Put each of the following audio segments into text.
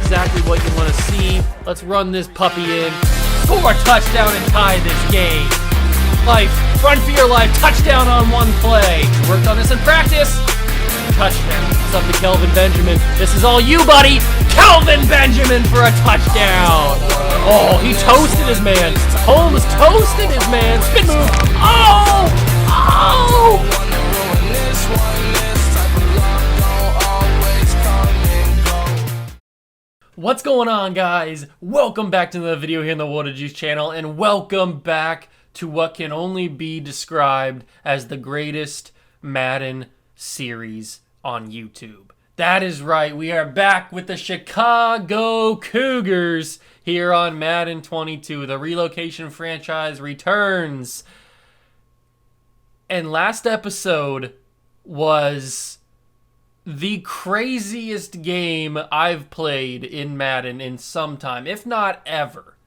exactly what you want to see. Let's run this puppy in. Score a touchdown and tie this game. Life, run for your life, touchdown on one play. Worked on this in practice. Touchdown. It's up to Kelvin Benjamin. This is all you, buddy. Kelvin Benjamin for a touchdown. Oh, he toasted his man. Holmes toasted his man. Spin move. Oh! Oh! What's going on, guys? Welcome back to another video here in the Water Juice channel, and welcome back to what can only be described as the greatest Madden series on YouTube. That is right, we are back with the Chicago Cougars here on Madden 22. The Relocation franchise returns. And last episode was the craziest game I've played in Madden in some time, if not ever.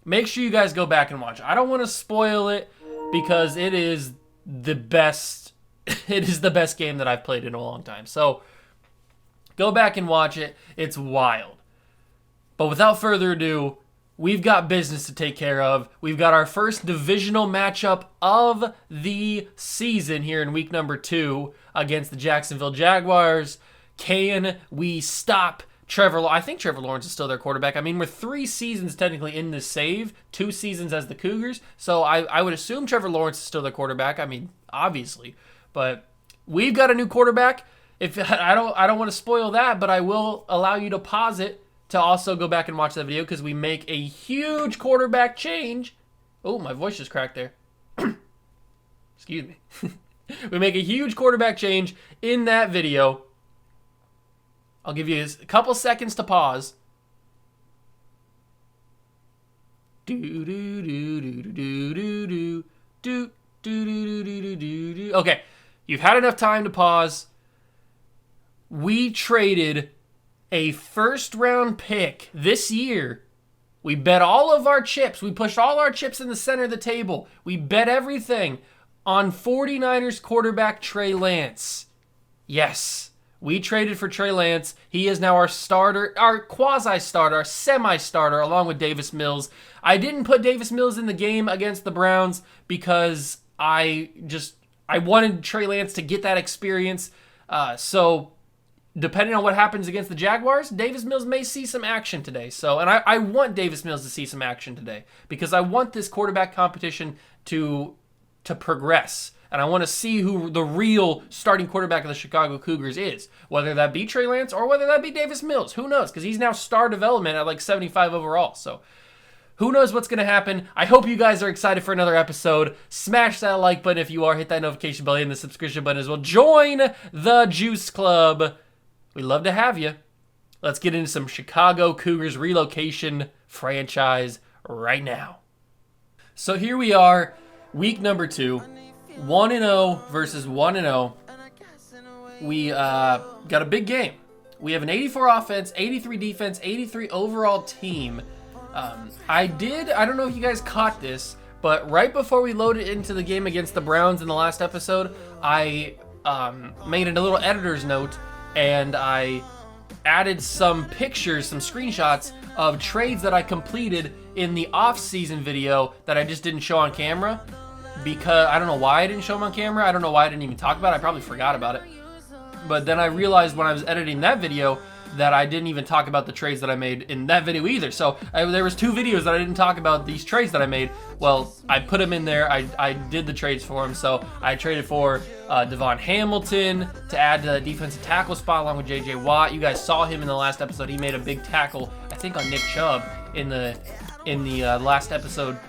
Make sure you guys go back and watch. I don't want to spoil it because it is the best. It is the best game that I've played in a long time. So go back and watch it. It's wild. But without further ado, we've got business to take care of. We've got our first divisional matchup of the season here in week number 2 against the Jacksonville Jaguars. Can we stop Trevor? I think Trevor Lawrence is still their quarterback. I mean, we're 3 seasons technically in this save, 2 seasons as the Cougars. So I would assume Trevor Lawrence is still their quarterback. I mean, obviously. But we've got a new quarterback. If I don't want to spoil that, but I will allow you to pause it to also go back and watch that video because we make a huge quarterback change. Oh, my voice just cracked there. Excuse me. We make a huge quarterback change in that video. I'll give you a couple seconds to pause. Okay, you've had enough time to pause. We traded a first-round pick this year. We bet all of our chips. We pushed all our chips in the center of the table. We bet everything on 49ers quarterback Trey Lance. Yes, we traded for Trey Lance. He is now our starter, our quasi-starter, our semi-starter, along with Davis Mills. I didn't put Davis Mills in the game against the Browns because I wanted Trey Lance to get that experience. So depending on what happens against the Jaguars, Davis Mills may see some action today. And I want Davis Mills to see some action today because I want this quarterback competition to progress. And I want to see who the real starting quarterback of the Chicago Cougars is, whether that be Trey Lance or whether that be Davis Mills. Who knows? Because he's now star development at like 75 overall. So who knows what's going to happen? I hope you guys are excited for another episode. Smash that like button if you are. Hit that notification bell and the subscription button as well. Join the Juice Club. We'd love to have you. Let's get into some Chicago Cougars Relocation franchise right now. So here we are, week number 2, 1-0 versus 1-0. We got a big game. We have an 84 offense, 83 defense, 83 overall team. I don't know if you guys caught this, but right before we loaded into the game against the Browns in the last episode, I made a little editor's note and I added some pictures, some screenshots of trades that I completed in the off-season video that I just didn't show on camera because I don't know why I didn't show them on camera. I don't know why I didn't even talk about it. I probably forgot about it. But then I realized when I was editing that video that I didn't even talk about the trades that I made in that video either. So there was 2 videos that I didn't talk about these trades that I made. Well, I put them in there. I did the trades for them. So I traded for Devon Hamilton to add to the defensive tackle spot along with J.J. Watt. You guys saw him in the last episode. He made a big tackle, I think, on Nick Chubb in the last episode.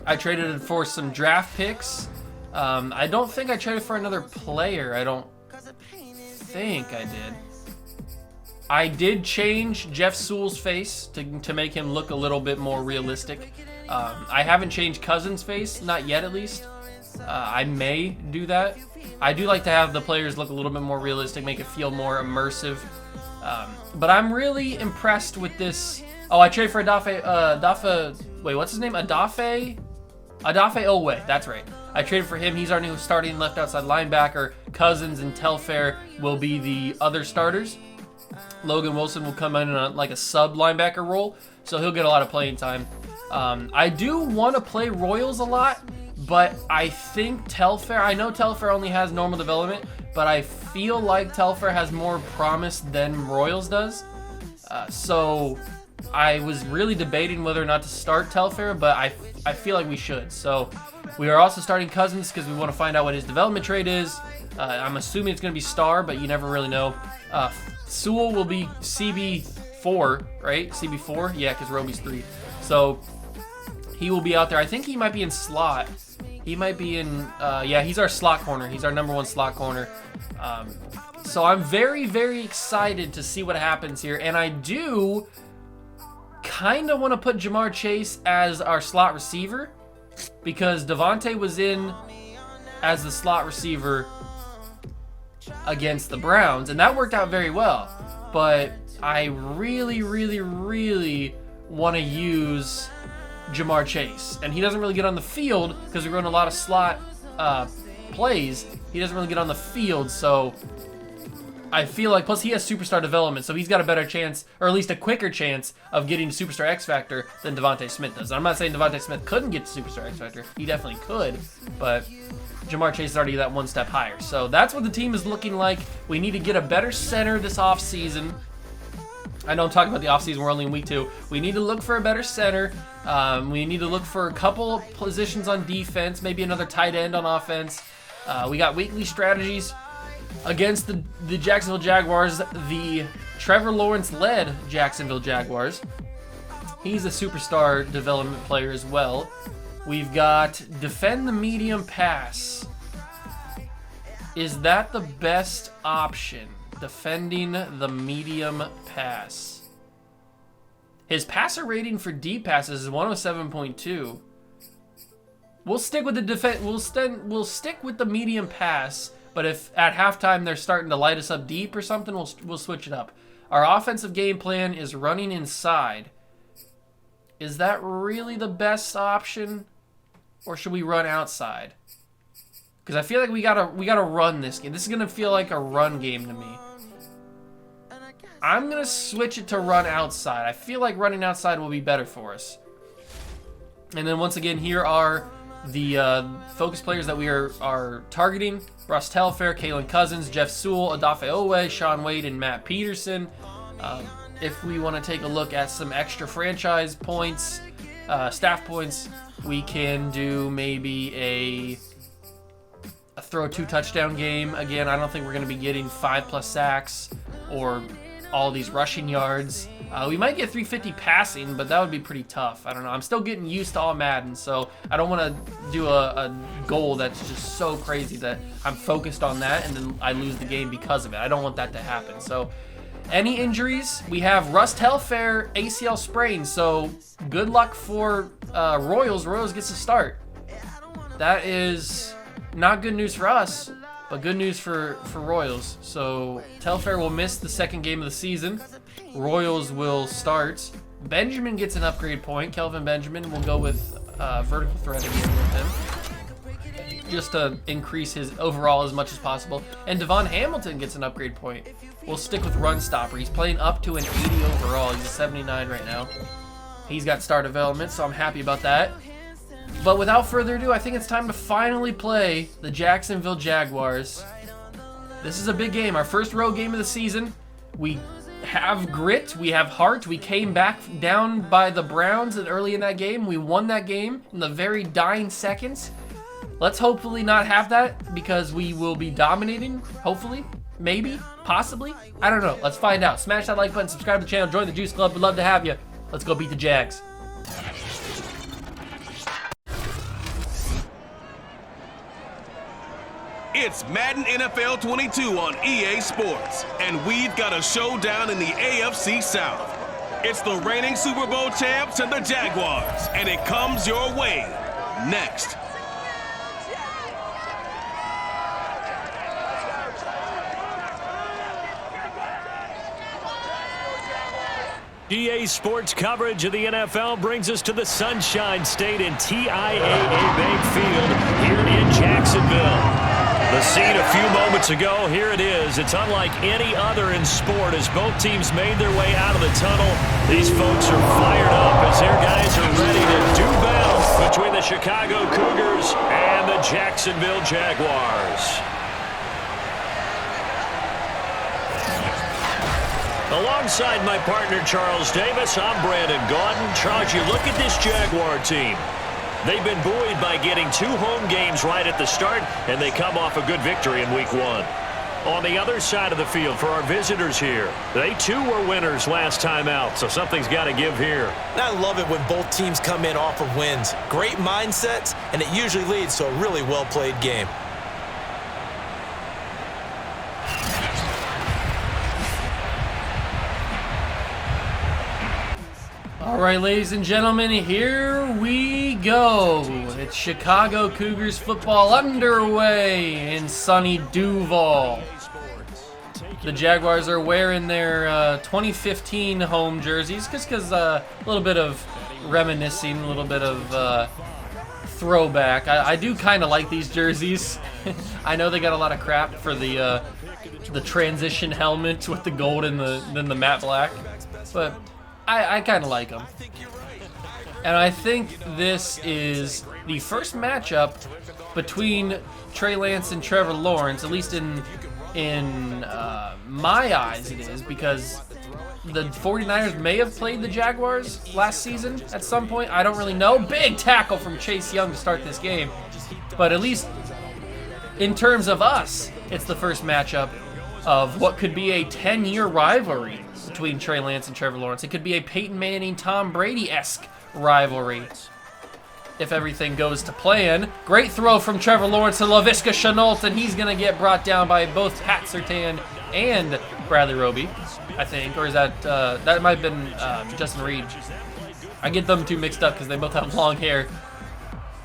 I traded for some draft picks. I don't think I traded for another player. I don't think I did. I did change Jeff Sewell's face to make him look a little bit more realistic. I haven't changed Cousins' face, not yet at least. I may do that. I do like to have the players look a little bit more realistic, make it feel more immersive. But I'm really impressed with this. Oh, I traded for wait, what's his name? Odafe Owe, that's right. I traded for him. He's our new starting left outside linebacker. Cousins and Telfair will be the other starters. Logan Wilson will come in on like a sub linebacker role, so he'll get a lot of playing time. I do want to play Royals a lot, but I think Telfair, I know Telfair only has normal development, but I feel like Telfair has more promise than Royals does. So I was really debating whether or not to start Telfair, but I feel like we should. So we are also starting Cousins because we want to find out what his development trait is. I'm assuming it's going to be star, but you never really know. Sewell will be CB4, right? CB4? Yeah, because Roby's 3. So he will be out there. I think he might be in slot. He might be in, yeah, he's our slot corner. He's our #1 slot corner. So I'm very, very excited to see what happens here. And I do kind of want to put Jamar Chase as our slot receiver because Devontae was in as the slot receiver against the Browns, and that worked out very well. But I really, really, really want to use Jamar Chase, and he doesn't really get on the field because we run a lot of slot plays. He doesn't really get on the field, so I feel like, plus he has superstar development, so he's got a better chance, or at least a quicker chance, of getting superstar X Factor than Devontae Smith does. I'm not saying Devontae Smith couldn't get to superstar X Factor. He definitely could, but Jamar Chase is already that one step higher. So that's what the team is looking like. We need to get a better center this offseason. I know I'm talking about the offseason, we're only in week 2. We need to look for a better center. We need to look for a couple of positions on defense, maybe another tight end on offense. We got weekly strategies against the Jacksonville Jaguars, the Trevor Lawrence-led Jacksonville Jaguars. He's a superstar development player as well. We've got defend the medium pass. Is that the best option? Defending the medium pass. His passer rating for deep passes is 107.2. We'll stick with the we'll stick with the medium pass, but if at halftime they're starting to light us up deep or something, we'll switch it up. Our offensive game plan is running inside. Is that really the best option, or should we run outside? Because I feel like we gotta run this game. This is gonna feel like a run game to me. I'm gonna switch it to run outside. I feel like running outside will be better for us. And then once again, here are the focus players that we are targeting: Russ Telfair, Kalen Cousins, Jeff Sewell, Odafe Owe, Sean Wade, and Matt Peterson. If we want to take a look at some extra franchise points, staff points, we can do maybe a throw 2 touchdown game. Again, I don't think we're going to be getting 5+ sacks or all these rushing yards. We might get 350 passing, but that would be pretty tough. I don't know. I'm still getting used to all Madden, so I don't want to do a goal that's just so crazy that I'm focused on that and then I lose the game because of it. I don't want that to happen. So any injuries? We have Russ Telfair ACL sprain, so good luck for Royals. Royals gets to start. That is not good news for us, but good news for Royals. So Telfair will miss the second game of the season. Royals will start. Benjamin gets an upgrade point. Kelvin Benjamin will go with vertical threat again with him, just to increase his overall as much as possible. And Devon Hamilton gets an upgrade point. We'll stick with run stopper. He's playing up to an 80 overall. He's a 79 right now. He's got star development, so I'm happy about that. But without further ado, I think it's time to finally play the Jacksonville Jaguars. This is a big game, our first road game of the season. We have grit, we have heart. We came back down by the Browns early in that game. We won that game in the very dying seconds. Let's hopefully not have that, because we will be dominating, hopefully, maybe, possibly. I don't know. Let's find out. Smash that like button, subscribe to the channel, join the Juice Club. We'd love to have you. Let's go beat the Jags. It's Madden NFL 22 on EA Sports, and we've got a showdown in the AFC South. It's the reigning Super Bowl champs and the Jaguars, and it comes your way next. EA Sports coverage of the NFL brings us to the Sunshine State and TIAA Bank Field here in Jacksonville. The scene a few moments ago, here it is. It's unlike any other in sport as both teams made their way out of the tunnel. These folks are fired up as their guys are ready to do battle between the Chicago Cougars and the Jacksonville Jaguars. Alongside my partner, Charles Davis, I'm Brandon Gaudin. Charles, you look at this Jaguar team. They've been buoyed by getting 2 home games right at the start, and they come off a good victory in Week 1. On the other side of the field for our visitors here, they too were winners last time out, so something's got to give here. And I love it when both teams come in off of wins. Great mindsets, and it usually leads to a really well-played game. All right, ladies and gentlemen, here we go. It's Chicago Cougars football underway in sunny Duval. The Jaguars are wearing their 2015 home jerseys because a little bit of reminiscing, a little bit of throwback. I do kind of like these jerseys. I know they got a lot of crap for the transition helmet with the gold and the matte black, but I kind of like them. And I think this is the first matchup between Trey Lance and Trevor Lawrence, at least in my eyes it is, because the 49ers may have played the Jaguars last season at some point. I don't really know. Big tackle from Chase Young to start this game. But at least in terms of us, it's the first matchup of what could be a 10-year rivalry between Trey Lance and Trevor Lawrence. It could be a Peyton Manning, Tom Brady-esque rivalry if everything goes to plan. Great throw from Trevor Lawrence to Laviska Shenault, and he's going to get brought down by both Pat Surtain and Bradley Roby, I think. Or is that, that might have been Justin Reed. I get them two mixed up because they both have long hair.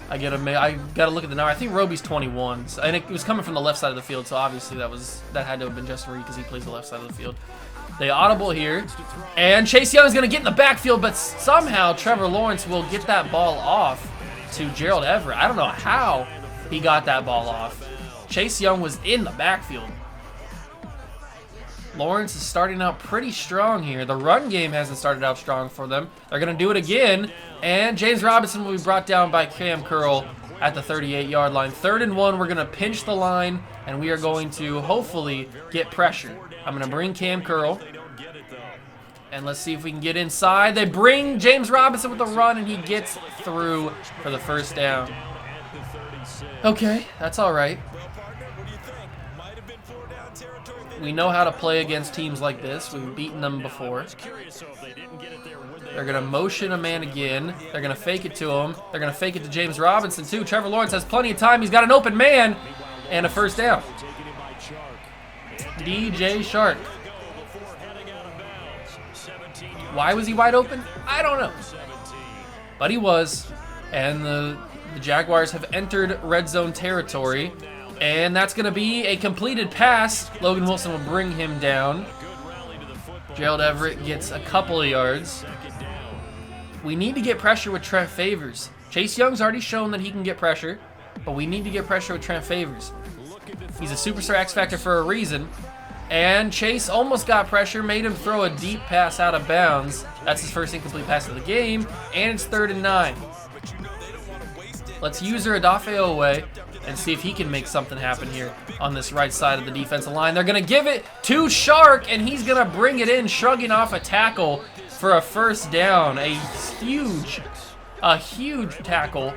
I got to look at the number. I think Roby's 21, and it was coming from the left side of the field, so obviously that had to have been Justin Reed because he plays the left side of the field. They audible here, and Chase Young is going to get in the backfield, but somehow Trevor Lawrence will get that ball off to Gerald Everett. I don't know how he got that ball off. Chase Young was in the backfield. Lawrence is starting out pretty strong here. The run game hasn't started out strong for them. They're going to do it again, and James Robinson will be brought down by Cam Curl at the 38-yard line. 3rd and 1, we're going to pinch the line, and we are going to hopefully get pressure. I'm going to bring Cam Curl, and let's see if we can get inside. They bring James Robinson with the run, and he gets through for the first down. Okay, that's all right. We know how to play against teams like this. We've beaten them before. They're going to motion a man again. They're going to fake it to him. They're going to fake it to James Robinson, too. Trevor Lawrence has plenty of time. He's got an open man and a first down. DJ Shark. Why was he wide open? I don't know. But he was. And the Jaguars have entered red zone territory. And that's going to be a completed pass. Logan Wilson will bring him down. Gerald Everett gets a couple of yards. We need to get pressure with Trent Favors. Chase Young's already shown that he can get pressure, but we need to get pressure with Trent Favors. He's a superstar X Factor for a reason. And Chase almost got pressure, made him throw a deep pass out of bounds. That's his first incomplete pass of the game, and it's 3rd and 9. Let's use Odafe away and see if he can make something happen here on this right side of the defensive line. They're going to give it to Shark, and he's going to bring it in, shrugging off a tackle for a first down. A huge tackle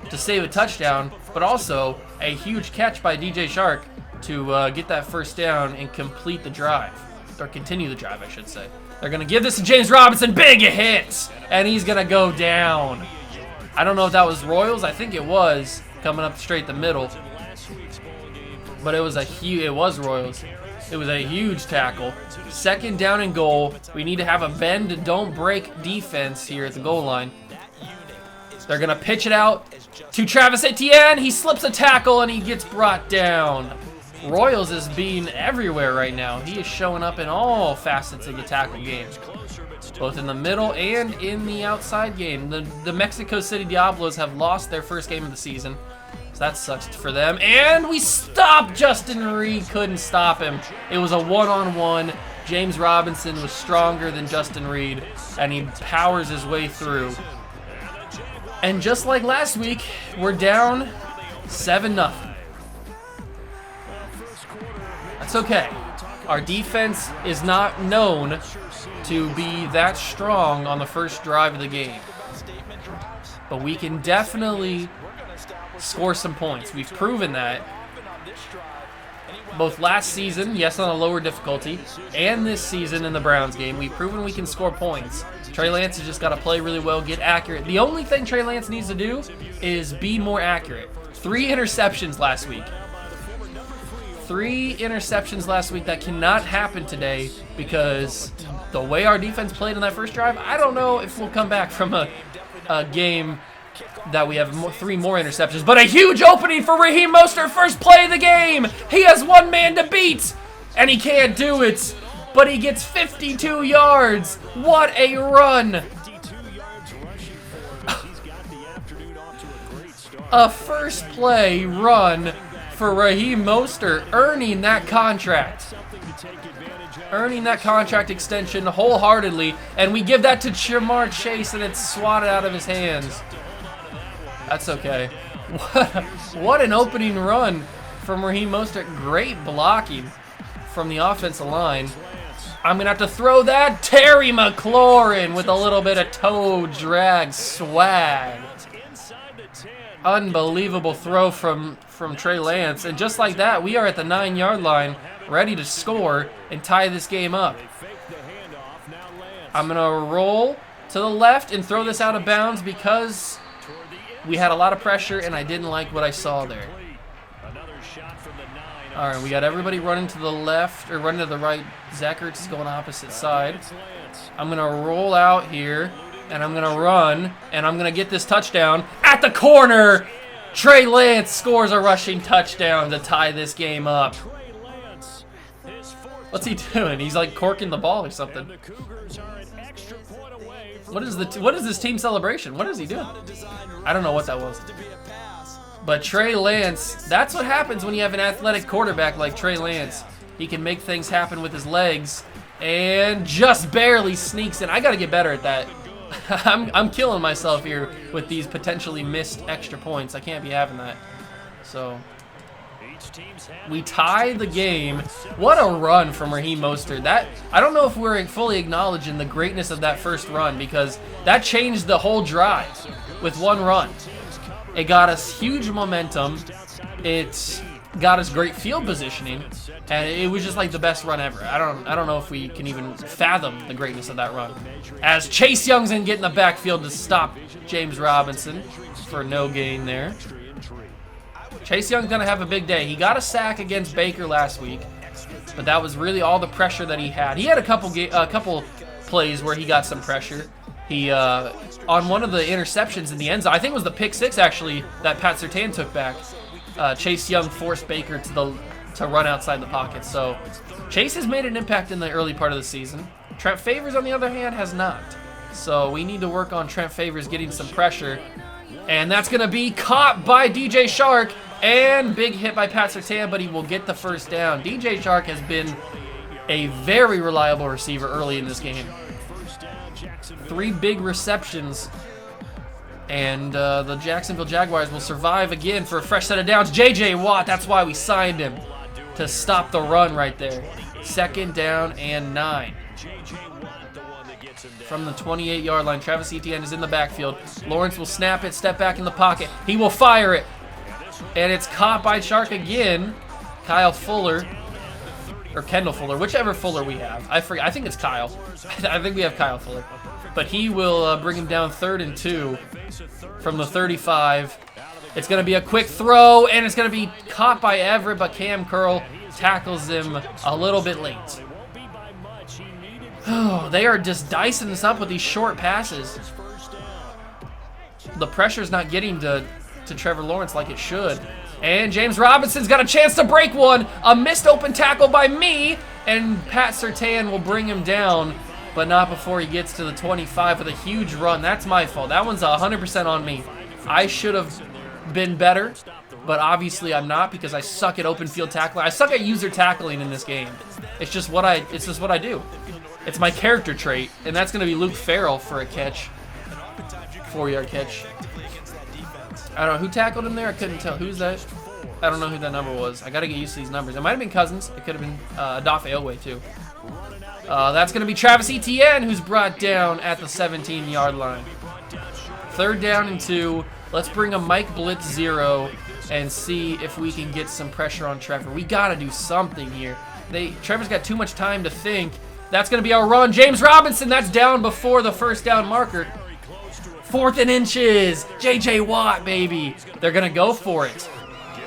to save a touchdown, but also a huge catch by DJ Shark to get that first down and complete the drive, or continue the drive, I should say. They're going to give this to James Robinson. Big hit, and he's going to go down. I don't know if that was Royals. I think it was, coming up straight the middle. But it was Royals. It was a huge tackle. 2nd down and goal. We need to have a bend and don't break defense here at the goal line. They're going to pitch it out to Travis Etienne. He slips a tackle and he gets brought down. Royals is being everywhere right now. He is showing up in all facets of the tackle game, both in the middle and in the outside game. The Mexico City Diablos have lost their first game of the season. So that sucks for them. And we stopped Justin Reed. Couldn't stop him. It was a one-on-one. James Robinson was stronger than Justin Reed, and he powers his way through. And just like last week, we're down 7-0. That's okay. Our defense is not known to be that strong on the first drive of the game. But we can definitely score some points. We've proven that. Both last season, yes, on a lower difficulty, and this season in the Browns game, we've proven we can score points. Trey Lance has just got to play really well, get accurate. The only thing Trey Lance needs to do is be more accurate. 3 interceptions last week. 3 interceptions last week. That cannot happen today because the way our defense played on that first drive, I don't know if we'll come back from a game that we have 3 more interceptions. But a huge opening for Raheem Mostert, first play of the game. He has one man to beat, and he can't do it. But he gets 52 yards. What a run. A first play run for Raheem Mostert, earning that contract. Earning that contract extension wholeheartedly, and we give that to Jamar Chase, and it's swatted out of his hands. That's okay. What an opening run from Raheem Mostert. Great blocking from the offensive line. I'm going to have to throw that. Terry McLaurin with a little bit of toe drag swag. Unbelievable throw from Trey Lance. And just like that, we are at the 9-yard line, ready to score and tie this game up. I'm going to roll to the left and throw this out of bounds because we had a lot of pressure and I didn't like what I saw there. All right, we got everybody running to the left, or running to the right. Zach Ertz is going opposite side. I'm going to roll out here, and I'm going to run, and I'm going to get this touchdown at the corner. Trey Lance scores a rushing touchdown to tie this game up. What's he doing? He's like corking the ball or something. What is this team celebration? What is he doing? I don't know what that was. But Trey Lance, that's what happens when you have an athletic quarterback like Trey Lance. He can make things happen with his legs and just barely sneaks in. I got to get better at that. I'm killing myself here with these potentially missed extra points. I can't be having that. So we tie the game. What a run from Raheem Mostert. That, I don't know if we're fully acknowledging the greatness of that first run because that changed the whole drive with one run. It got us huge momentum. It got us great field positioning, and it was just like the best run ever. I don't know if we can even fathom the greatness of that run. As Chase Young's in getting the backfield to stop James Robinson for no gain there. Chase Young's gonna have a big day. He got a sack against Baker last week, but that was really all the pressure that he had. He had a couple plays where he got some pressure. He on one of the interceptions in the end zone, I think it was the pick 6 actually that Pat Surtain took back. Chase Young forced Baker to run outside the pocket. So Chase has made an impact in the early part of the season. Trent Favors, on the other hand, has not. So we need to work on Trent Favors getting some pressure. And that's going to be caught by DJ Shark. And big hit by Pat Surtain, but he will get the first down. DJ Shark has been a very reliable receiver early in this game. 3 big receptions. And the Jacksonville Jaguars will survive again for a fresh set of downs. J.J. Watt, that's why we signed him, to stop the run right there. 2nd down and 9. From the 28-yard line, Travis Etienne is in the backfield. Lawrence will snap it, step back in the pocket. He will fire it. And it's caught by Shark again. Kyle Fuller, or Kendall Fuller, whichever Fuller we have. I forget. I think it's Kyle. I think we have Kyle Fuller. But he will bring him down 3rd and 2 from the 35. It's going to be a quick throw, and it's going to be caught by Everett, but Cam Curl tackles him a little bit late. Oh, they are just dicing us up with these short passes. The pressure's not getting to Trevor Lawrence like it should. And James Robinson's got a chance to break one. A missed open tackle by me, and Pat Surtain will bring him down, but not before he gets to the 25 with a huge run. That's my fault. That one's 100% on me. I should have been better, but obviously I'm not because I suck at open field tackling. I suck at user tackling in this game. It's just what I do. It's my character trait, and that's going to be Luke Farrell for a catch. 4-yard catch. I don't know who tackled him there. I couldn't tell. Who's that? I don't know who that number was. I got to get used to these numbers. It might have been Cousins. It could have been Adafe Owe too. That's going to be Travis Etienne, who's brought down at the 17-yard line. 3rd down and 2. Let's bring a Mike Blitz 0 and see if we can get some pressure on Trevor. We got to do something here. Trevor's got too much time to think. That's going to be our run. James Robinson, that's down before the 1st down marker. 4th and inches. J.J. Watt, baby. They're going to go for it.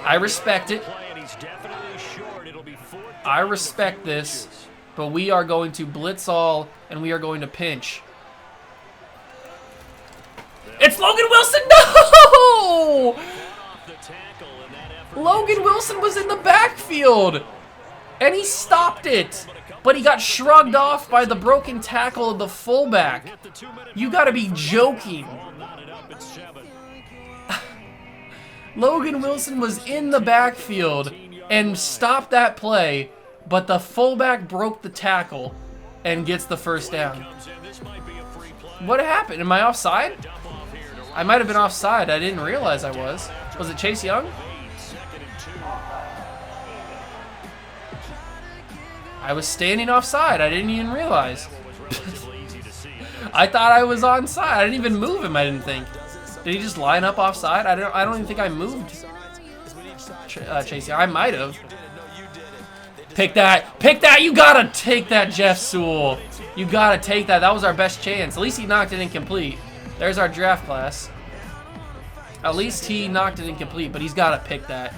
I respect it. I respect this. But we are going to blitz all, and we are going to pinch. It's Logan Wilson. No! Logan Wilson was in the backfield, and he stopped it. But he got shrugged off by the broken tackle of the fullback. You got to be joking. Logan Wilson was in the backfield and stopped that play, but the fullback broke the tackle and gets the 1st down. What happened? Am I offside? I might have been offside. I didn't realize I was. Was it Chase Young? I was standing offside. I didn't even realize. I thought I was onside. I didn't even move him, I didn't think. Did he just line up offside? I don't even think I moved Chase Young. I might have. Pick that. Pick that. You got to take that, Jeff Sewell. You got to take that. That was our best chance. At least he knocked it incomplete. There's our draft class. At least he knocked it incomplete, but he's got to pick that.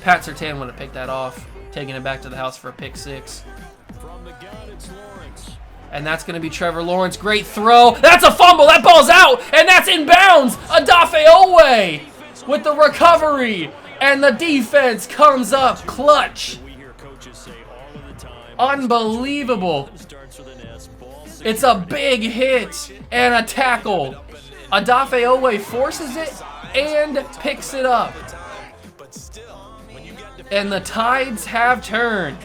Pat Surtain would have picked that off, taking it back to the house for a pick 6. And that's going to be Trevor Lawrence. Great throw. That's a fumble. That ball's out, and that's inbounds. Adafe Owe with the recovery, and the defense comes up clutch. Unbelievable. It's a big hit and a tackle. Adafe Owe forces it and picks it up. And the tides have turned.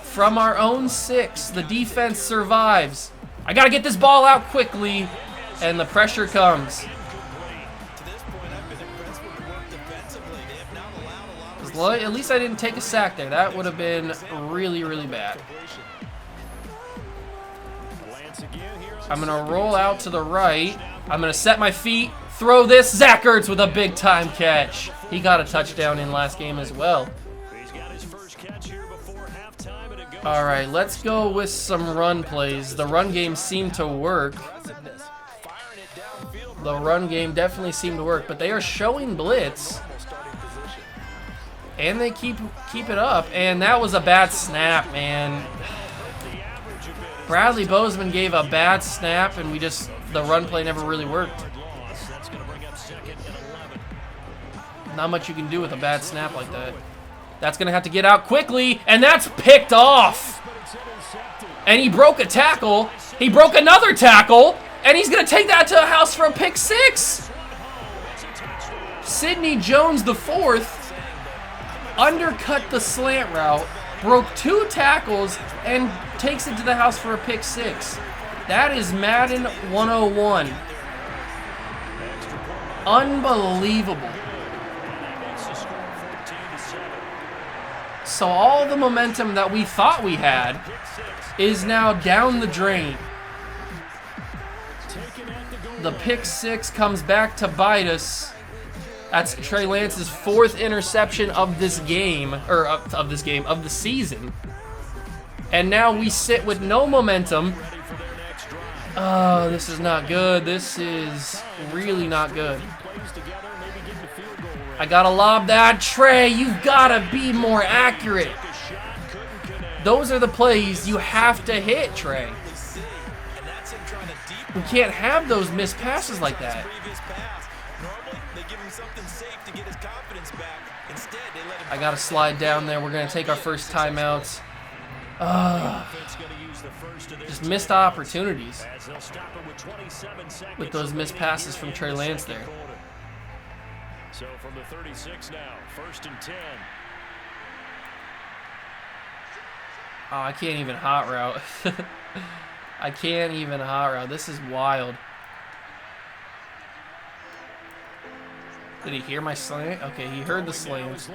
From our own 6, the defense survives. I got to get this ball out quickly, and the pressure comes. At least I didn't take a sack there. That would have been really, really bad. I'm going to roll out to the right. I'm going to set my feet, throw this. Zach Ertz with a big-time catch. He got a touchdown in last game as well. All right, let's go with some run plays. The run game seemed to work. The run game definitely seemed to work, but they are showing blitz. And they keep it up. And that was a bad snap, man. Bradley Bozeman gave a bad snap, and the run play never really worked. Not much you can do with a bad snap like that. That's going to have to get out quickly, and that's picked off. And he broke a tackle. He broke another tackle, and he's going to take that to the house for a pick 6. Sidney Jones IV undercut the slant route, broke 2 tackles, and takes it to the house for a pick 6. That is Madden 101. Unbelievable. So all the momentum that we thought we had is now down the drain. The pick 6 comes back to bite us. That's Trey Lance's 4th interception of this game, or of the season. And now we sit with no momentum. Oh, this is not good. This is really not good. I gotta lob that. Trey, you've gotta be more accurate. Those are the plays you have to hit, Trey. We can't have those missed passes like that. I gotta slide down there. We're gonna take our first timeouts. Just missed opportunities with those missed passes from Trey Lance there. So from the 36 now, 1st and 10. Oh, I can't even hot route. I can't even hot route. This is wild. Did he hear my slant? Okay, he heard the slant.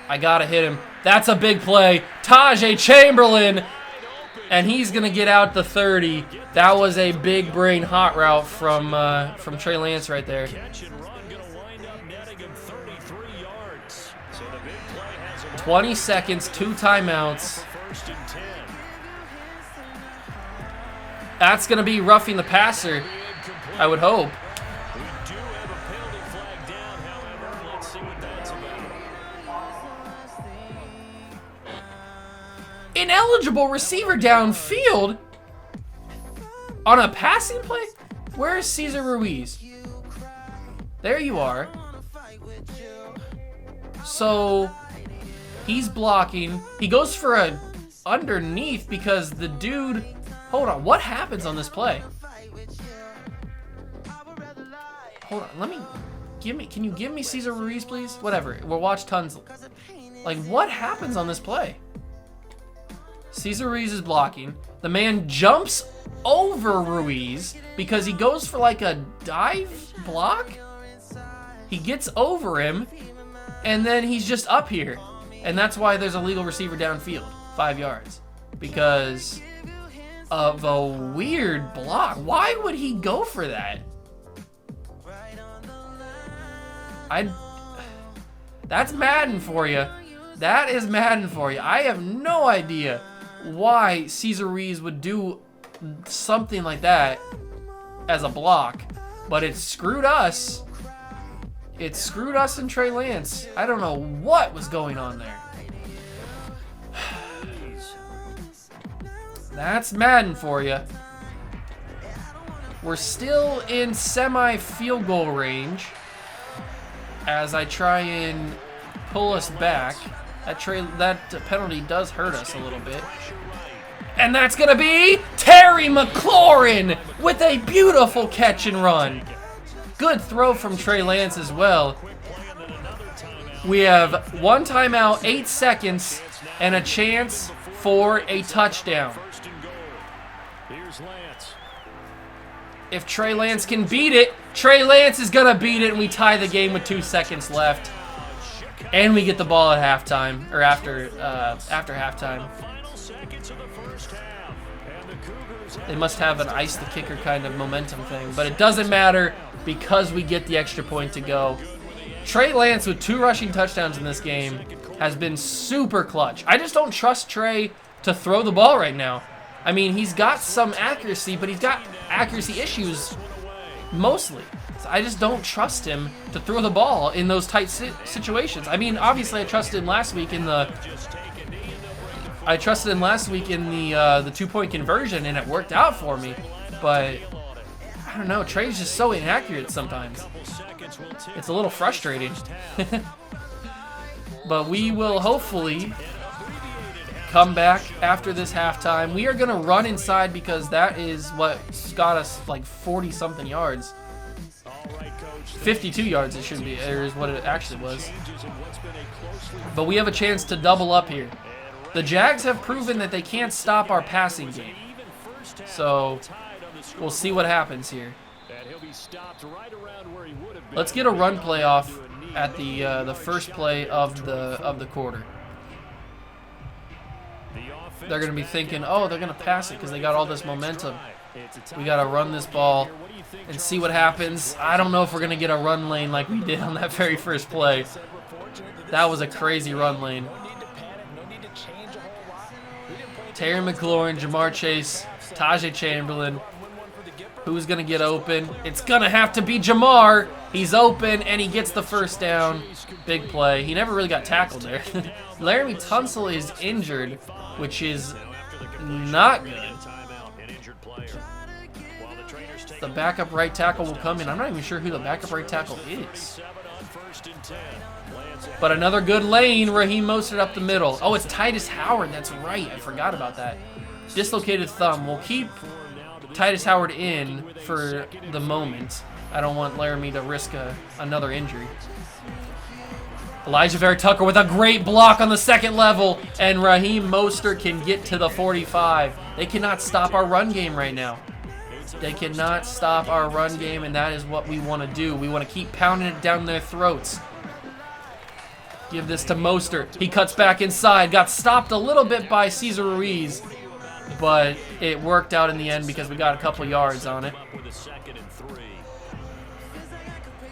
I gotta hit him. That's a big play. Tajay Chamberlain. And he's gonna get out the 30. That was a big brain hot route from Trey Lance right there. 20 seconds, 2 timeouts. That's gonna be roughing the passer, I would hope. Ineligible receiver downfield on a passing play? Where is Cesar Ruiz? There you are. So he's blocking. He goes for a underneath because the dude... Hold on. What happens on this play? Hold on. Can you give me Cesar Ruiz, please? Whatever. We'll watch tons. Like, what happens on this play? Cesar Ruiz is blocking. The man jumps over Ruiz because he goes for like a dive block. He gets over him, and then he's just up here. And that's why there's a legal receiver downfield, 5 yards. Because of a weird block. Why would he go for that? That's Madden for you. That is Madden for you. I have no idea why Cesar Ruiz would do something like that as a block, but it screwed us. It screwed us and Trey Lance. I don't know what was going on there. That's Madden for you. We're still in semi-field goal range as I try and pull us back. That penalty does hurt us a little bit. And that's going to be Terry McLaurin with a beautiful catch and run. Good throw from Trey Lance as well. We have 1 timeout, 8 seconds, and a chance for a touchdown. If Trey Lance can beat it, Trey Lance is going to beat it, and we tie the game with 2 seconds left. And we get the ball at halftime, or after halftime. They must have an ice the kicker kind of momentum thing, but it doesn't matter because we get the extra point to go. Trey Lance with 2 rushing touchdowns in this game has been super clutch. I just don't trust Trey to throw the ball right now. I mean, he's got some accuracy, but he's got accuracy issues mostly. So I just don't trust him to throw the ball in those tight situations. I mean, obviously I trusted him last week in the 2-point conversion, and it worked out for me. But I don't know, Trey's just so inaccurate sometimes. It's a little frustrating. But we will hopefully come back after this halftime. We are going to run inside because that is what got us like 40-something yards. 52 yards it should be, or is what it actually was. But we have a chance to double up here. The Jags have proven that they can't stop our passing game. So we'll see what happens here. Let's get a run play off at the first play of the quarter. They're going to be thinking, oh, they're going to pass it because they got all this momentum. We got to run this ball and see what happens. I don't know if we're going to get a run lane like we did on that very first play. That was a crazy run lane. Terry McLaurin, Jamar Chase, Tajay Chamberlain. Who's going to get open? It's going to have to be Jamar. He's open, and he gets the first down. Big play. He never really got tackled there. Laramie Tunsil is injured, which is not good. The backup right tackle will come in. I'm not even sure who the backup right tackle is. But another good lane. Raheem Mostert up the middle. Oh, it's Titus Howard. That's right. I forgot about that. Dislocated thumb. We'll keep Titus Howard in for the moment. I don't want Laramie to risk another injury. Elijah Vera-Tucker with a great block on the second level. And Raheem Mostert can get to the 45. They cannot stop our run game right now. They cannot stop our run game, and that is what we want to do. We want to keep pounding it down their throats. Give this to Mostert. He cuts back inside. Got stopped a little bit by Cesar Ruiz, but it worked out in the end because we got a couple yards on it.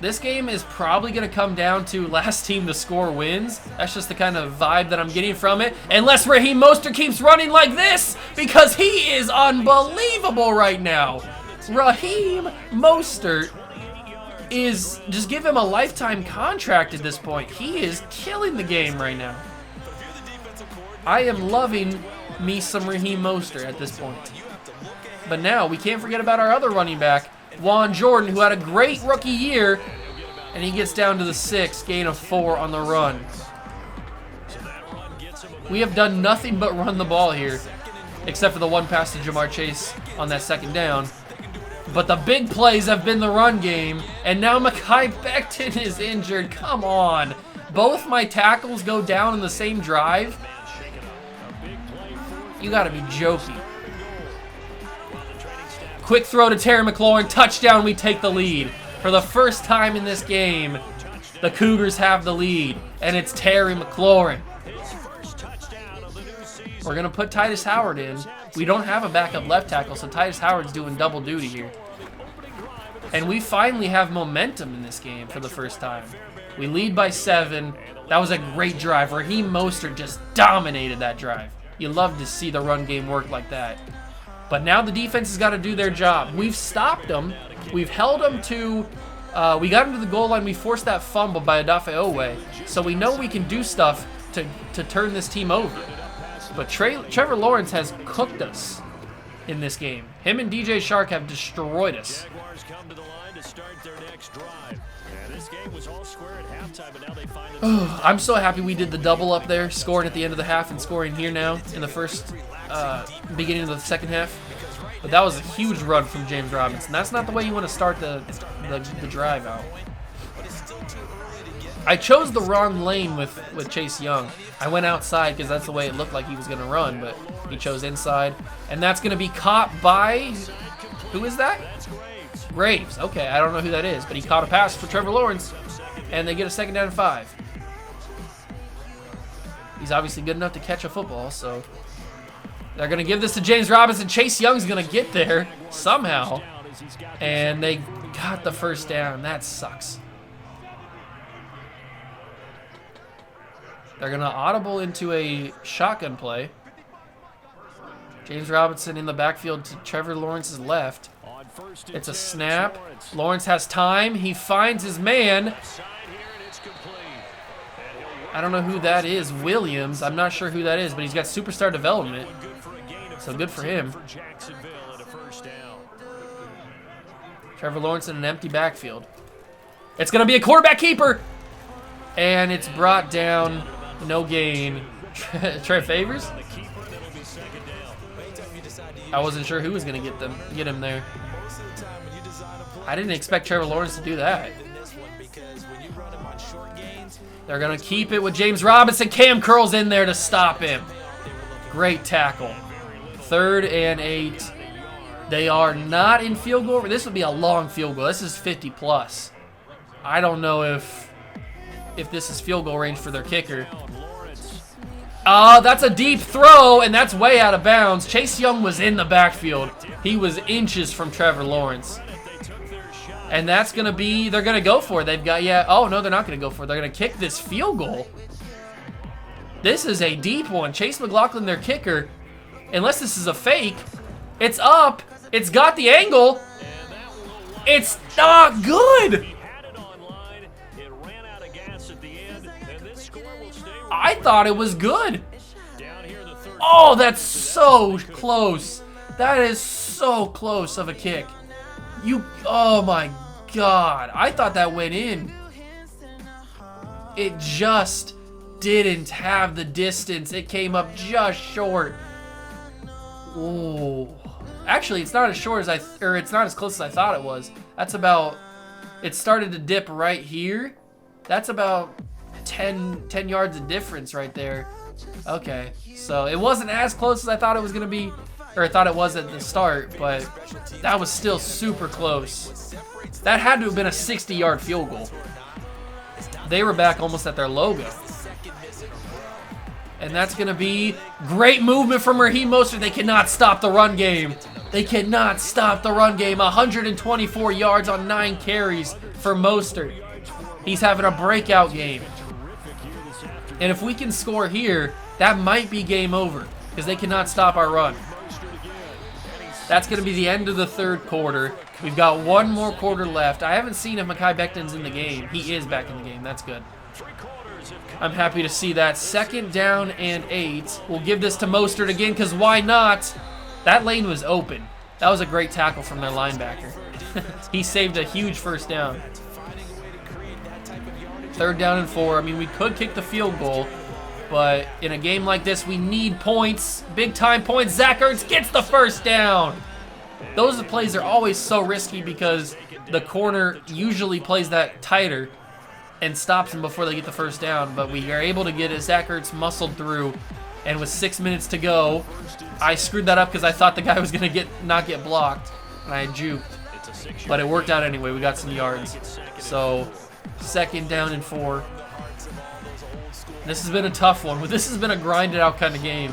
This game is probably going to come down to last team to score wins. That's just the kind of vibe that I'm getting from it. Unless Raheem Mostert keeps running like this, because he is unbelievable right now. Raheem Mostert is, just give him a lifetime contract at this point. He is killing the game right now. I am loving me some Raheem Mostert at this point. But now, we can't forget about our other running back, Juan Jordan, who had a great rookie year, and he gets down to the 6, gain of 4 on the run. We have done nothing but run the ball here, except for the one pass to Jamar Chase on that second down. But the big plays have been the run game, and now Mekhi Becton is injured. Come on. Both my tackles go down in the same drive? You gotta be joking. Quick throw to Terry McLaurin, touchdown, we take the lead. For the first time in this game, the Cougars have the lead, and it's Terry McLaurin. We're gonna put Titus Howard in. We don't have a backup left tackle, so Titus Howard's doing double duty here. And we finally have momentum in this game for the first time. We lead by 7. That was a great drive. Raheem Mostert just dominated that drive. You love to see the run game work like that. But now the defense has got to do their job. We've stopped them. We've held them to... we got them to the goal line. We forced that fumble by Odafe Owe. So we know we can do stuff to turn this team over. But Trevor Lawrence has cooked us in this game. Him and DJ Shark have destroyed us. I'm so happy we did the double up there, scoring at the end of the half and scoring here now in the first beginning of the second half. But that was a huge run from James Robinson. That's not the way you want to start the drive out. I chose the wrong lane with Chase Young. I went outside because that's the way it looked like he was going to run, but he chose inside. And that's going to be caught by... Who is that? Graves. Okay, I don't know who that is, but he caught a pass for Trevor Lawrence, and they get a 2nd down and 5. He's obviously good enough to catch a football, so they're going to give this to James Robinson. Chase Young's going to get there somehow, and they got the first down. That sucks. They're going to audible into a shotgun play. James Robinson in the backfield to Trevor Lawrence's left. It's a snap. Lawrence has time. He finds his man. I don't know who that is. Williams. I'm not sure who that is, but he's got superstar development. So good for him. Trevor Lawrence in an empty backfield. It's going to be a quarterback keeper. And it's brought down. No gain. Trey Favors? I wasn't sure who was going to get him there. I didn't expect Trevor Lawrence to do that. They're going to keep it with James Robinson. Cam Curl's in there to stop him. Great tackle. 3rd and 8. They are not in field goal. This would be a long field goal. This is 50 plus. I don't know if this is field goal range for their kicker. That's a deep throw, and that's way out of bounds. Chase Young was in the backfield. He was inches from Trevor Lawrence. And that's going to be, they're going to go for it. They've got, oh, no, they're not going to go for it. They're going to kick this field goal. This is a deep one. Chase McLaughlin, their kicker, unless this is a fake, it's up. It's got the angle. It's not good. I thought it was good. Oh, that's so close. That is so close of a kick. Oh my God. I thought that went in. It just didn't have the distance. It came up just short. Ooh. Actually, it's not as short as it's not as close as I thought it was. That's about, it started to dip right here. That's about 10 yards of difference right there. Okay, so it wasn't as close as I thought it was gonna be, or I thought it was at the start, but that was still super close. That had to have been a 60-yard field goal. They were back almost at their logo. And that's gonna be great movement from Raheem Mostert. They cannot stop the run game. They cannot stop the run game. 124 yards on 9 carries for Mostert. He's having a breakout game. And if we can score here, that might be game over because they cannot stop our run. That's going to be the end of the third quarter. We've got one more quarter left. I haven't seen if Mekhi Becton's in the game. He is back in the game. That's good. I'm happy to see that. 2nd down and 8. We'll give this to Mostert again because why not? That lane was open. That was a great tackle from their linebacker. He saved a huge first down. 3rd down and 4. I mean, we could kick the field goal, but in a game like this, we need points. Big time points. Zach Ertz gets the first down. Those plays are always so risky because the corner usually plays that tighter and stops them before they get the first down, but we are able to get it. Zach Ertz muscled through, and with 6 minutes to go, I screwed that up because I thought the guy was going to not get blocked, and I juked. But it worked out anyway. We got some yards. So 2nd down and 4. This has been a tough one. This has been a grinded out kind of game.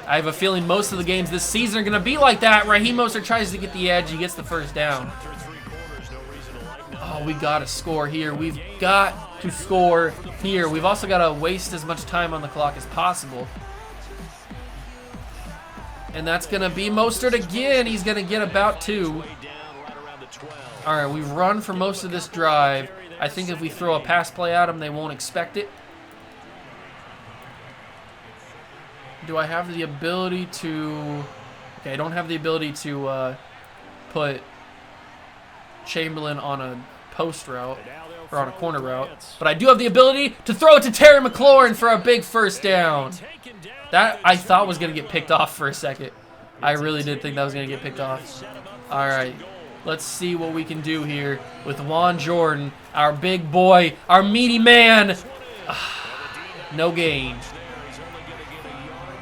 I have a feeling most of the games this season are going to be like that. Raheem Mostert tries to get the edge. He gets the first down. Oh, we got to score here. We've got to score here. We've also got to waste as much time on the clock as possible. And that's going to be Mostert again. He's going to get about 2. All right, we've run for most of this drive. I think if we throw a pass play at them, they won't expect it. Do I have the ability to... Okay, I don't have the ability to put Chamberlain on a post route or on a corner route, but I do have the ability to throw it to Terry McLaurin for a big first down. That I thought was going to get picked off for a second. I really did think that was going to get picked off. All right, let's see what we can do here with Juan Jordan, our big boy, our meaty man. No gain.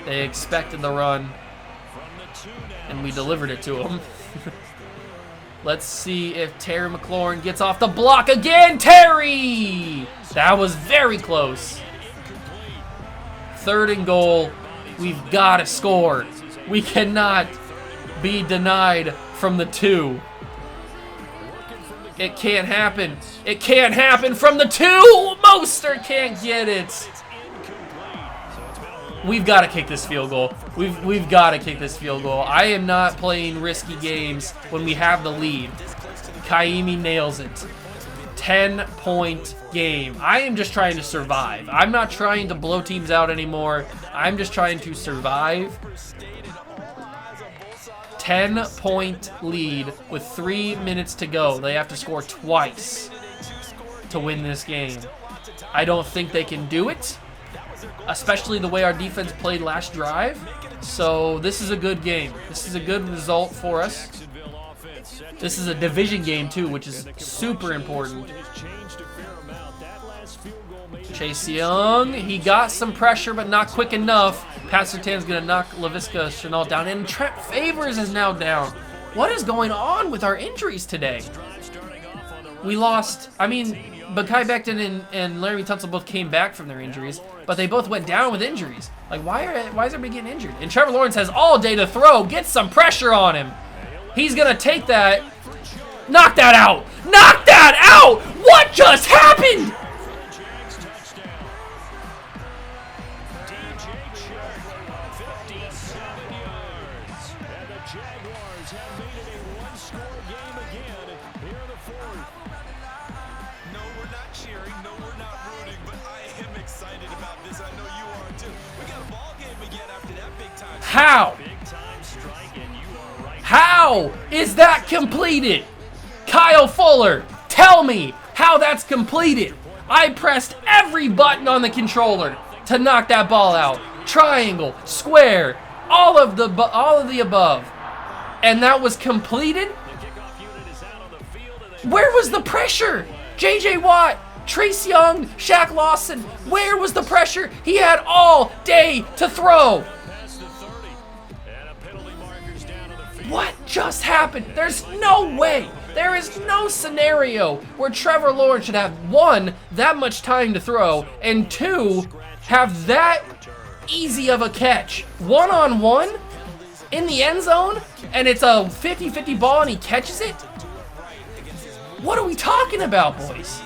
They expected the run, and we delivered it to them. Let's see if Terry McLaurin gets off the block again. Terry! That was very close. 3rd and goal. We've got to score. We cannot be denied from the 2. It can't happen. It can't happen from the 2. Mostert can't get it. We've got to kick this field goal. We've got to kick this field goal. I am not playing risky games when we have the lead. Kaimi nails it. 10-point game. I am just trying to survive. I'm not trying to blow teams out anymore. I'm just trying to survive. 10-point lead with 3 minutes to go. They have to score twice to win this game. I don't think they can do it, especially the way our defense played last drive. So this is a good game. This is a good result for us. This is a division game too, which is super important. Chase Young, he got some pressure, but not quick enough. Pat Surtain's gonna knock Laviska Shenault down, and Trent Favors is now down. What is going on with our injuries today? We lost, I mean, Mekhi Becton and Larry Tunsil both came back from their injuries, but they both went down with injuries. Like, why is everybody getting injured? And Trevor Lawrence has all day to throw. Get some pressure on him. He's going to take that. Knock that out. Knock that out. What just happened? How? How is that completed? Kyle Fuller, tell me how that's completed. I pressed every button on the controller to knock that ball out. Triangle, square, all of the above. And that was completed? Where was the pressure? J.J. Watt, Trace Young, Shaq Lawson, where was the pressure? He had all day to throw. What just happened? There's no way. There is no scenario where Trevor Lawrence should have, 1, that much time to throw, and 2, have that easy of a catch. 1-on-1 in the end zone, and it's a 50-50 ball and he catches it? What are we talking about, boys?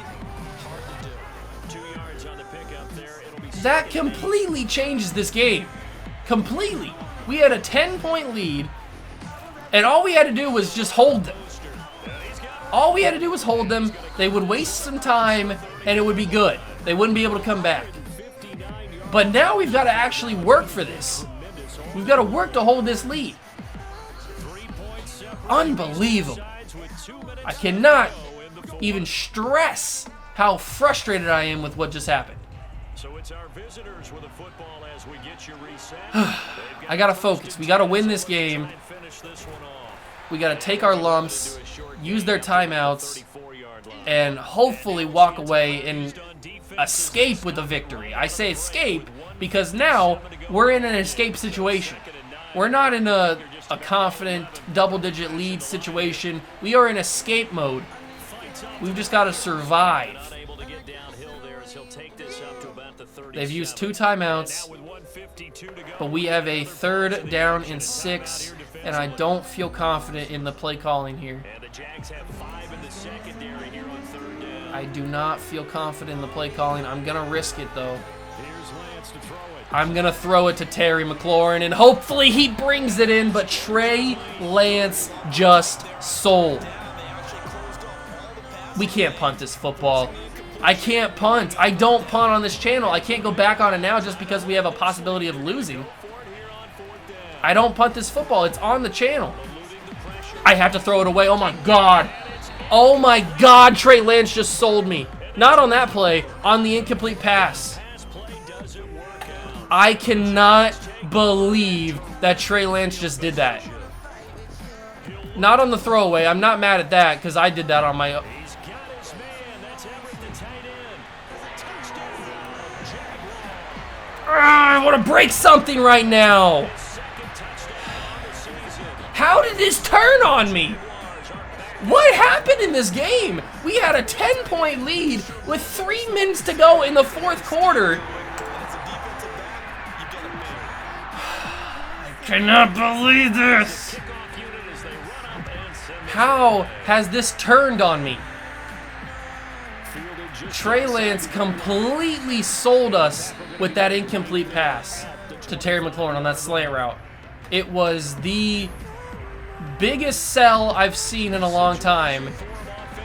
That completely changes this game. Completely. We had a 10-point lead, and all we had to do was just hold them. All we had to do was hold them. They would waste some time, and it would be good. They wouldn't be able to come back. But now we've got to actually work for this. We've got to work to hold this lead. Unbelievable. I cannot even stress how frustrated I am with what just happened. So it's our visitors with a football as we get you reset. I got to focus. We got to win this game. We got to take our lumps, use their timeouts, and hopefully walk away and escape with a victory. I say escape because now we're in an escape situation. We're not in a confident double-digit lead situation. We are in escape mode. We've just got to survive. They've used 2 timeouts, but we have a 3rd down and 6, and I don't feel confident in the play calling here. I do not feel confident in the play calling. I'm going to risk it, though. I'm going to throw it to Terry McLaurin, and hopefully he brings it in, but Trey Lance just sold. We can't punt this football. I can't punt. I don't punt on this channel. I can't go back on it now just because we have a possibility of losing. I don't punt this football. It's on the channel. I have to throw it away. Oh, my God. Oh, my God. Trey Lance just sold me. Not on that play. On the incomplete pass. I cannot believe that Trey Lance just did that. Not on the throwaway. I'm not mad at that because I did that on my own. I want to break something right now. How did this turn on me? What happened in this game? We had a 10-point lead with 3 minutes to go in the 4th quarter. I cannot believe this. How has this turned on me? Trey Lance completely sold us with that incomplete pass to Terry McLaurin on that slant route. It was the biggest sell I've seen in a long time.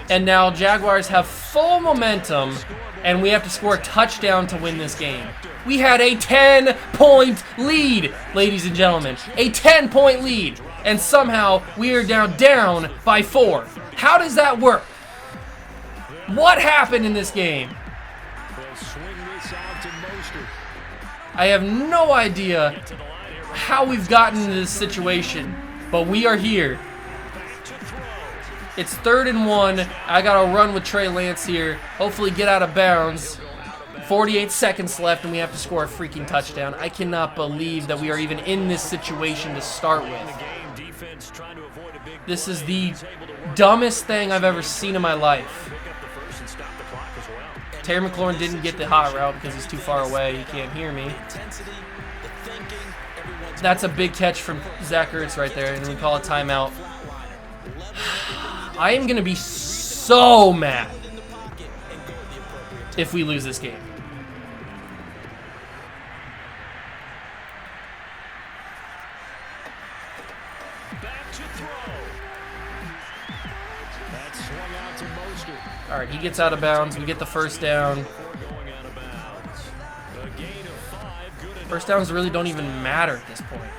And now Jaguars have full momentum, and we have to score a touchdown to win this game. We had a 10-point lead, ladies and gentlemen. A 10-point lead. And somehow we are down by 4. How does that work? What happened in this game? I have no idea how we've gotten into this situation, but we are here. It's 3rd and 1. I got to run with Trey Lance here. Hopefully get out of bounds. 48 seconds left, and we have to score a freaking touchdown. I cannot believe that we are even in this situation to start with. This is the dumbest thing I've ever seen in my life. Terry McLaurin didn't get the hot route because he's too far away. He can't hear me. That's a big catch from Zach Ertz right there, and we call a timeout. I am going to be so mad if we lose this game. All right, he gets out of bounds. We get the 1st down. First downs really don't even matter at this point.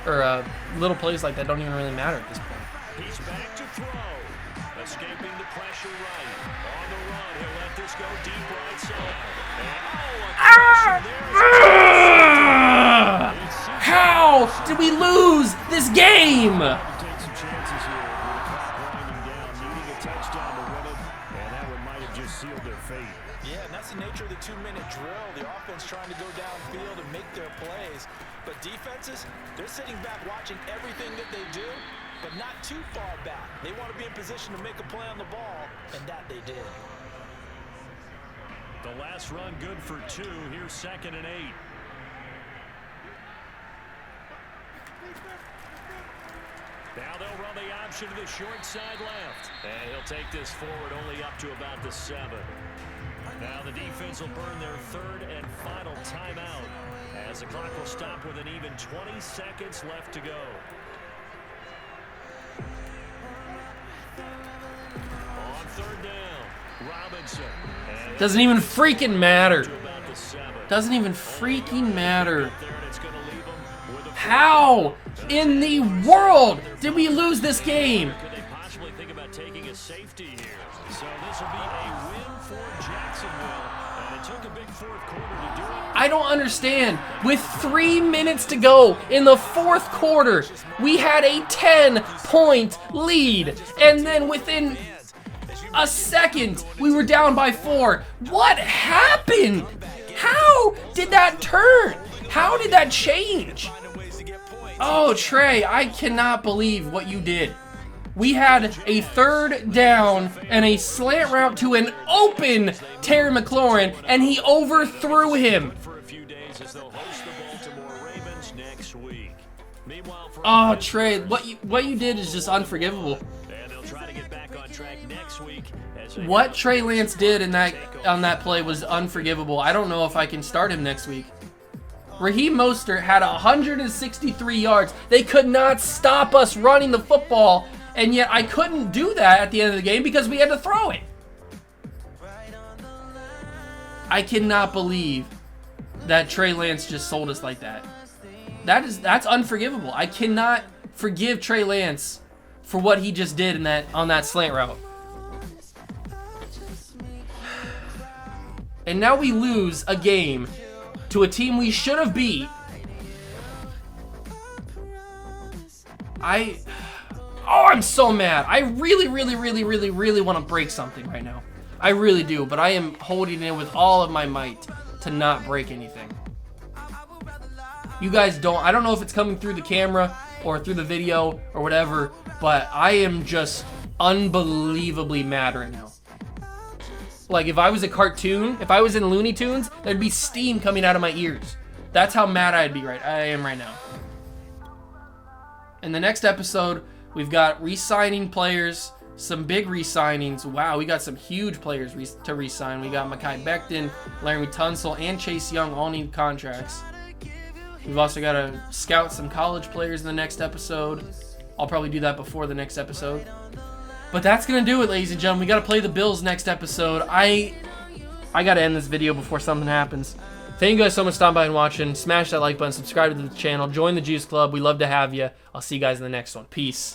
Or little plays like that don't even really matter at this point. Escaping the pressure right. On the run, he'll let this go deep right side. How did we lose this game? Take some chances here with the clock winding down, needing a touchdown to win it, and that one might have just sealed their fate. Yeah, and that's the nature of the 2-minute drill. The offense trying to go downfield and make their plays. But defenses, they're sitting back watching everything that they do, but not too far back. They want to be in position to make a play on the ball, and that they did. The last run good for 2. Here's 2nd and 8. Now they'll run the option to the short side left. And he'll take this forward only up to about the 7. Now the defense will burn their 3rd and final timeout as the clock will stop with an even 20 seconds left to go. On 3rd down, Robinson. Doesn't even freaking matter. Doesn't even freaking matter. How in the world did we lose this game? Could they possibly think about taking a safety here? So this will be a win for Jacksonville, and it took a big 4th quarter to do it. I don't understand. With 3 minutes to go in the 4th quarter, we had a 10-point lead, and then within a second, we were down by 4. What happened? How did that turn? How did that change? Oh, Trey, I cannot believe what you did. We had a 3rd down and a slant route to an open Terry McLaurin, and he overthrew him. For a few days as they'll host the Baltimore Ravens next week. Meanwhile, for Oh, Trey, what you did is just unforgivable. and they'll try to get back on track next week. As they What Trey Lance did on that play was unforgivable. I don't know if I can start him next week. Raheem Mostert had 163 yards. They could not stop us running the football, and yet I couldn't do that at the end of the game because we had to throw it. I cannot believe that Trey Lance just sold us like that. That's unforgivable. I cannot forgive Trey Lance for what he just did on that slant route. And now we lose a game to a team we should have beat. I'm so mad. I really want to break something right now. I really do, but I am holding it with all of my might to not break anything. You guys don't, I don't know if it's coming through the camera or through the video or whatever, but I am just unbelievably mad right now. Like, if I was a cartoon, if I was in Looney Tunes, there'd be steam coming out of my ears. That's how mad I am right now. In the next episode, we've got re-signing players, some big re-signings. Wow, we got some huge players to re-sign. We got Mekhi Becton, Larry Tunsil, and Chase Young all need contracts. We've also got to scout some college players in the next episode. I'll probably do that before the next episode. But that's going to do it, ladies and gentlemen. We got to play the Bills next episode. I got to end this video before something happens. Thank you guys so much for stopping by and watching. Smash that like button, subscribe to the channel, join the Juice Club. We love to have you. I'll see you guys in the next one. Peace.